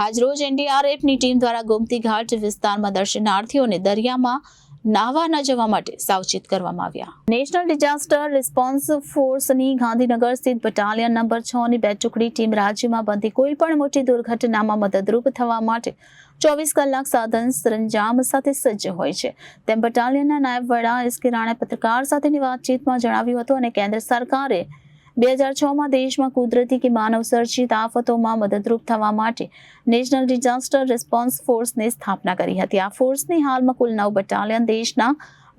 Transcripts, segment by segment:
આજરોજ એનડીઆરએફની ટીમ દ્વારા ગોમતી ઘાટ વિસ્તારમાં દર્શનાર્થીઓને દરિયામાં નાહવા ન જવા માટે સાવચેત કરવામાં આવ્યા. નેશનલ ડિઝાસ્ટર રિસ્પોન્સ ફોર્સની ગાંધીનગર સ્થિત બટાલિયન નંબર 6 ની 2 ટુકડી ટીમ રાજ્યમાં બનતી કોઈ પણ મોટી દુર્ઘટનામાં મદદરૂપ થવા માટે 24 કલાક સાધન સરંજામ સાથે સજ્જ હોય છે તેમ બટાલિયનના નાયબ વડા એસ કે રાણાએ પત્રકાર સાથેની વાતચીતમાં જણાવ્યું હતું. અને કેન્દ્ર સરકારે 2006માં દેશમાં કુદરતી કે માનવ સર્જિત આફતોમાં મદદરૂપ થવા માટે નેશનલ ડિઝાસ્ટર રિસ્પોન્સ ફોર્સની સ્થાપના કરી હતી. આ ફોર્સની હાલમાં કુલ 9 બટાલિયન દેશના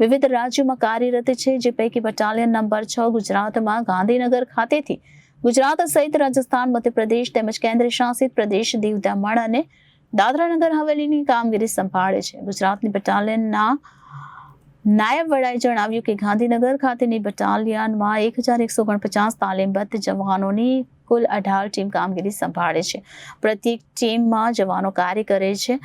વિવિધ રાજ્યોમાં કાર્યરત છે, જે પૈકી બટાલિયન નંબર 6 ગુજરાતમાં ગાંધીનગર ખાતેથી ગુજરાત સહિત રાજસ્થાન, મધ્યપ્રદેશ તેમજ કેન્દ્ર શાસિત પ્રદેશ દીવ, દમણ અને દાદરા નગર હવેલીની કામગીરી સંભાળે છે. ગુજરાતની બટાલિયનના નાયબ વડાએ જણાવ્યું કે ગાંધીનગર ખાતેની બટાલિયનમાં 1149 તાલીમબદ્ધ જવાનોની કુલ 18 ટીમ કામગીરી સંભાળે છે. પ્રત્યેક ટીમમાં જવાનો કાર્ય કરે છે.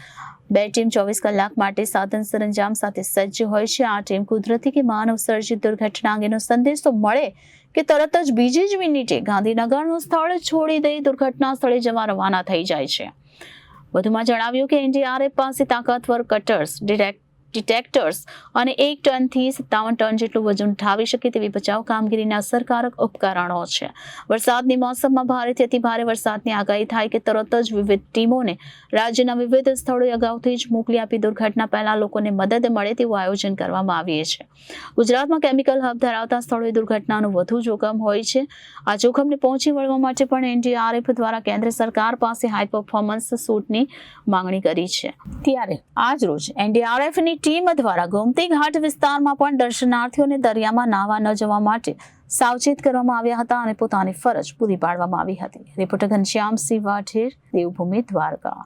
2 ટીમ 24 કલાક માટે સાધન સરંજામ સાથે સજ્જ હોય છે. આ ટીમ કુદરતી કે માનવ સર્જિત દુર્ઘટના અંગેનો સંદેશો મળે કે તરત જ બીજી જ મિનિટે ગાંધીનગરનું સ્થળ છોડી દઈ દુર્ઘટના સ્થળે જવા રવાના થઈ જાય છે. વધુમાં જણાવ્યું કે એનડીઆરએફ પાસે તાકાતવર કટર્સ, ડિટેક્ટર્સ અને 1 ટનથી 57 ટન જેટલું વજન ઉઠાવી શકે તેવી બચાવ કામગીરીના અસરકારક ઉપકરણો છે. વરસાદની મોસમમાં ભારેથી અતિભારે વરસાદની આગાહી થાય કે તરત જ વિવિધ ટીમોને રાજ્યના વિવિધ સ્થળોએ અગાઉથી જ મોકલી આપી દુર્ઘટના પહેલા લોકોને મદદ મળે તેવું આયોજન કરવામાં આવ્યું છે. ગુજરાતમાં કેમિકલ હબ ધરાવતા સ્થળોએ દુર્ઘટનાનું વધુ જોખમ હોય છે. આ જોખમને પહોંચી વળવા માટે પણ એનડીઆરએફ દ્વારા કેન્દ્ર સરકાર પાસે હાઈ પરફોર્મન્સ સૂટની માંગણી કરી છે. ત્યારે આજરોજ એનડીઆરએફની ટીમ દ્વારા ગોમતી ઘાટ વિસ્તારમાં પણ દર્શનાર્થીઓને દરિયામાં નાહવા ન જવા માટે સાવચેત કરવામાં આવ્યા હતા અને પોતાની ફરજ પૂરી પાડવામાં આવી હતી. રિપોર્ટર ઘનશ્યામસિંહ વાઢેર, દેવભૂમિ, દ્વારકા.